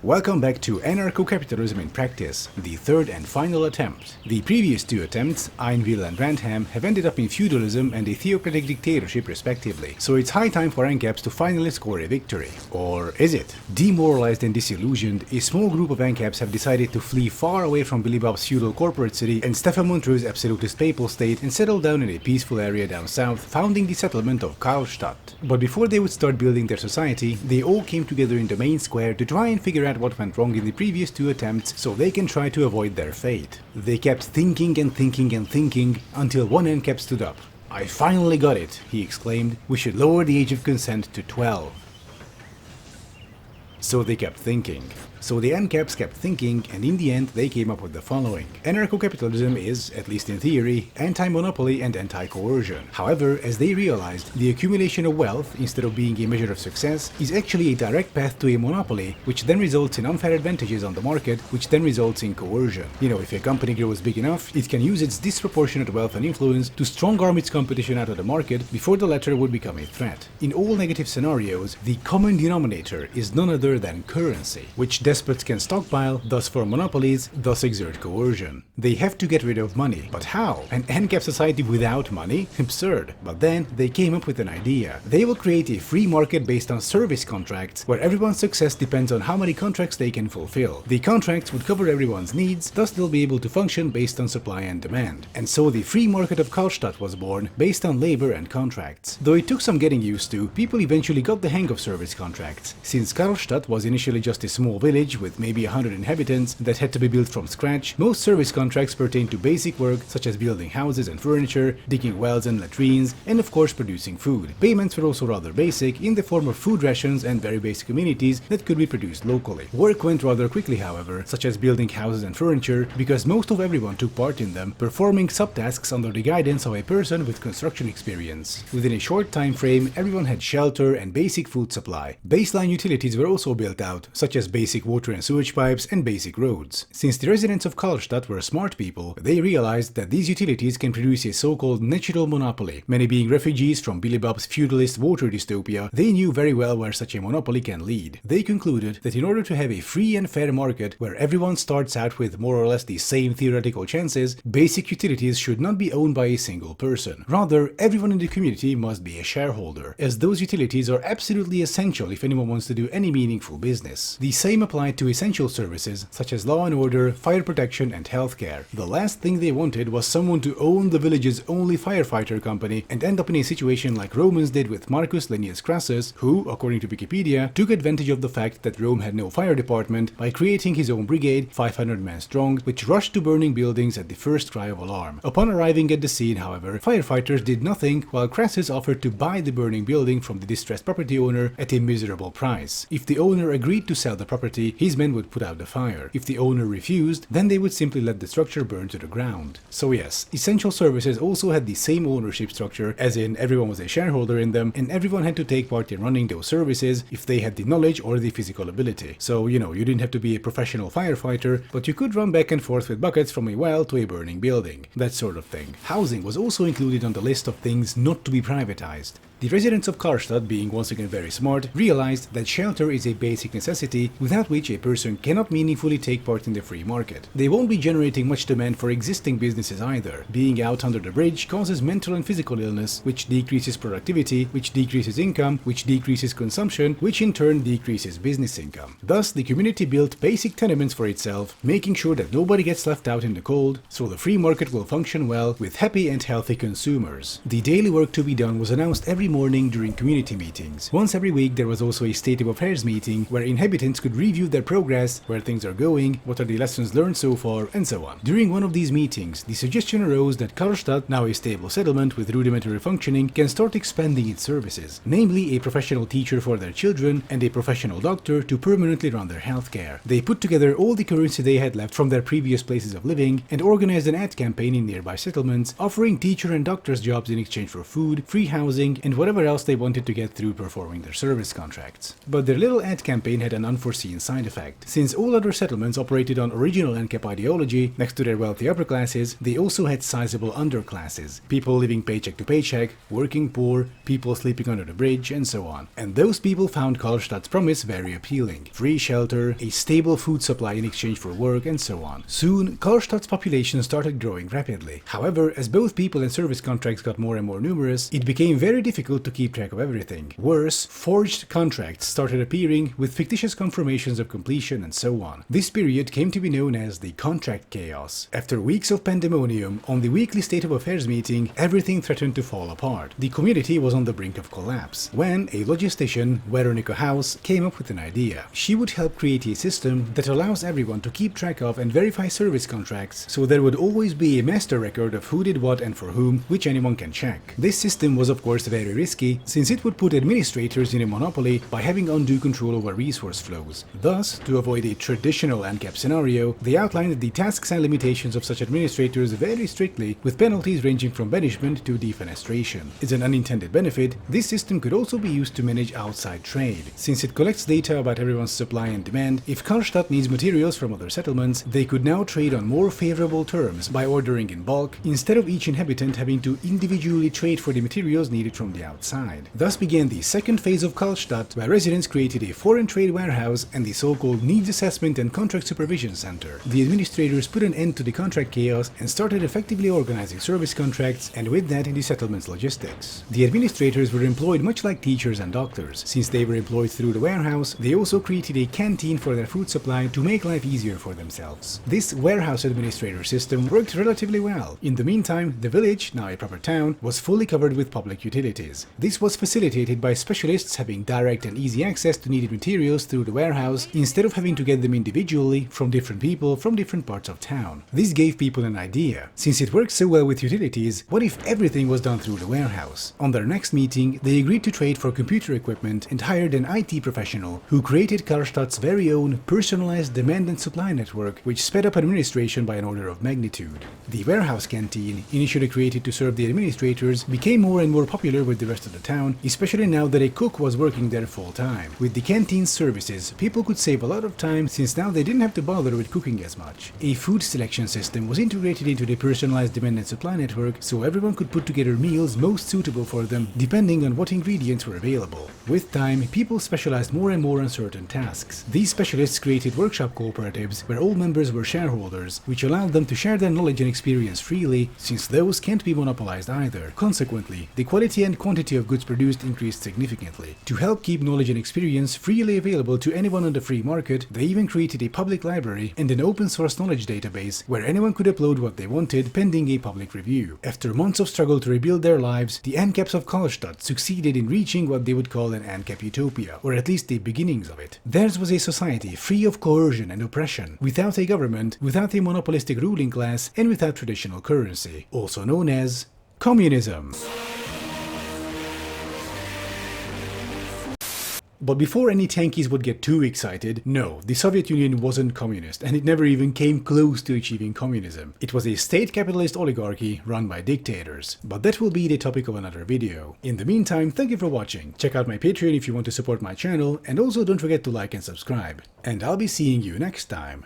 Welcome back to Anarcho-Capitalism in Practice, the third and final attempt. The previous two attempts, Einville and Randham, have ended up in feudalism and a theocratic dictatorship respectively, so it's high time for ANCAPs to finally score a victory. Or is it? Demoralized and disillusioned, a small group of ANCAPs have decided to flee far away from Billy Bob's feudal corporate city and Stefan Montreux's absolutist papal state and settle down in a peaceful area down south, founding the settlement of Karlstadt. But before they would start building their society, they all came together in the main square to try and figure out what went wrong in the previous two attempts so they can try to avoid their fate. They kept thinking and thinking and thinking until one ANCAP stood up. "I finally got it," he exclaimed. "We should lower the age of consent to 12. So they kept thinking. So the ANCAPs kept thinking, and in the end they came up with the following. Anarcho-capitalism is, at least in theory, anti-monopoly and anti-coercion. However, as they realized, the accumulation of wealth, instead of being a measure of success, is actually a direct path to a monopoly, which then results in unfair advantages on the market, which then results in coercion. You know, if a company grows big enough, it can use its disproportionate wealth and influence to strong-arm its competition out of the market before the latter would become a threat. In all negative scenarios, the common denominator is none other than currency, which despots can stockpile, thus form monopolies, thus exert coercion. They have to get rid of money. But how? An ANCAP society without money? Absurd. But then they came up with an idea. They will create a free market based on service contracts, where everyone's success depends on how many contracts they can fulfill. The contracts would cover everyone's needs, thus they'll be able to function based on supply and demand. And so the free market of Karlstadt was born, based on labor and contracts. Though it took some getting used to, people eventually got the hang of service contracts. Since Karlstadt was initially just a small village with maybe 100 inhabitants that had to be built from scratch, most service contracts pertain to basic work such as building houses and furniture, digging wells and latrines, and of course producing food. Payments were also rather basic in the form of food rations and very basic amenities that could be produced locally. Work went rather quickly, however, such as building houses and furniture, because most of everyone took part in them, performing subtasks under the guidance of a person with construction experience. Within a short time frame, everyone had shelter and basic food supply. Baseline utilities were also built out, such as basic water and sewage pipes and basic roads. Since the residents of Karlstadt were smart people, they realized that these utilities can produce a so-called natural monopoly. Many being refugees from Billy Bob's feudalist water dystopia, they knew very well where such a monopoly can lead. They concluded that in order to have a free and fair market where everyone starts out with more or less the same theoretical chances, basic utilities should not be owned by a single person. Rather, everyone in the community must be a shareholder, as those utilities are absolutely essential if anyone wants to do any meaningful business. The same applied to essential services such as law and order, fire protection and healthcare. The last thing they wanted was someone to own the village's only firefighter company and end up in a situation like Romans did with Marcus Linnæus Crassus, who, according to Wikipedia, took advantage of the fact that Rome had no fire department by creating his own brigade, 500 men strong, which rushed to burning buildings at the first cry of alarm. Upon arriving at the scene, however, firefighters did nothing while Crassus offered to buy the burning building from the distressed property owner at a miserable price. If the owner agreed to sell the property, his men would put out the fire. If the owner refused, then they would simply let the structure burn to the ground. So yes, essential services also had the same ownership structure, as in everyone was a shareholder in them, and everyone had to take part in running those services if they had the knowledge or the physical ability. So, you didn't have to be a professional firefighter, but you could run back and forth with buckets from a well to a burning building. That sort of thing. Housing was also included on the list of things not to be privatized. The residents of Karlstadt, being once again very smart, realized that shelter is a basic necessity without which a person cannot meaningfully take part in the free market. They won't be generating much demand for existing businesses either. Being out under the bridge causes mental and physical illness, which decreases productivity, which decreases income, which decreases consumption, which in turn decreases business income. Thus, the community built basic tenements for itself, making sure that nobody gets left out in the cold, so the free market will function well with happy and healthy consumers. The daily work to be done was announced every morning during community meetings. Once every week there was also a state of affairs meeting where inhabitants could review their progress, where things are going, what are the lessons learned so far, and so on. During one of these meetings, the suggestion arose that Karlstadt, now a stable settlement with rudimentary functioning, can start expanding its services, namely a professional teacher for their children and a professional doctor to permanently run their healthcare. They put together all the currency they had left from their previous places of living and organized an ad campaign in nearby settlements offering teacher and doctor's jobs in exchange for food, free housing, and whatever else they wanted to get through performing their service contracts. But their little ad campaign had an unforeseen side effect. Since all other settlements operated on original ANCAP ideology, next to their wealthy upper classes, they also had sizable underclasses, people living paycheck to paycheck, working poor, people sleeping under the bridge, and so on. And those people found Karlstadt's promise very appealing. Free shelter, a stable food supply in exchange for work, and so on. Soon, Karlstadt's population started growing rapidly. However, as both people and service contracts got more and more numerous, it became very difficult to keep track of everything. Worse, forged contracts started appearing with fictitious confirmations of completion and so on. This period came to be known as the contract chaos. After weeks of pandemonium, on the weekly State of Affairs meeting, everything threatened to fall apart. The community was on the brink of collapse, when a logistician, Veronica House, came up with an idea. She would help create a system that allows everyone to keep track of and verify service contracts, so there would always be a master record of who did what and for whom, which anyone can check. This system was of course very risky, since it would put administrators in a monopoly by having undue control over resource flows. Thus, to avoid a traditional ANCAP scenario, they outlined the tasks and limitations of such administrators very strictly, with penalties ranging from banishment to defenestration. As an unintended benefit, this system could also be used to manage outside trade. Since it collects data about everyone's supply and demand, if Karlstadt needs materials from other settlements, they could now trade on more favorable terms by ordering in bulk, instead of each inhabitant having to individually trade for the materials needed from the outside. Thus began the second phase of Karlstadt, where residents created a foreign trade warehouse and the so-called Needs Assessment and Contract Supervision Center. The administrators put an end to the contract chaos and started effectively organizing service contracts, and with that the settlement's logistics. The administrators were employed much like teachers and doctors. Since they were employed through the warehouse, they also created a canteen for their food supply to make life easier for themselves. This warehouse administrator system worked relatively well. In the meantime, the village, now a proper town, was fully covered with public utilities. This was facilitated by specialists having direct and easy access to needed materials through the warehouse, instead of having to get them individually from different people from different parts of town. This gave people an idea. Since it worked so well with utilities, what if everything was done through the warehouse? On their next meeting, they agreed to trade for computer equipment and hired an IT professional who created Karlstadt's very own personalized demand and supply network, which sped up administration by an order of magnitude. The warehouse canteen, initially created to serve the administrators, became more and more popular with the rest of the town, especially now that a cook was working there full-time. With the canteen's services, people could save a lot of time, since now they didn't have to bother with cooking as much. A food selection system was integrated into the personalized demand and supply network, so everyone could put together meals most suitable for them, depending on what ingredients were available. With time, people specialized more and more on certain tasks. These specialists created workshop cooperatives, where all members were shareholders, which allowed them to share their knowledge and experience freely, since those can't be monopolized either. Consequently, the quality and quantity of goods produced increased significantly. To help keep knowledge and experience freely available to anyone on the free market, they even created a public library and an open source knowledge database, where anyone could upload what they wanted pending a public review. After months of struggle to rebuild their lives, the ANCAPs of Karlstadt succeeded in reaching what they would call an ANCAP utopia, or at least the beginnings of it. Theirs was a society free of coercion and oppression, without a government, without a monopolistic ruling class, and without traditional currency, also known as communism. But before any tankies would get too excited, no, the Soviet Union wasn't communist, and it never even came close to achieving communism. It was a state-capitalist oligarchy run by dictators. But that will be the topic of another video. In the meantime, thank you for watching. Check out my Patreon if you want to support my channel, and also don't forget to like and subscribe. And I'll be seeing you next time.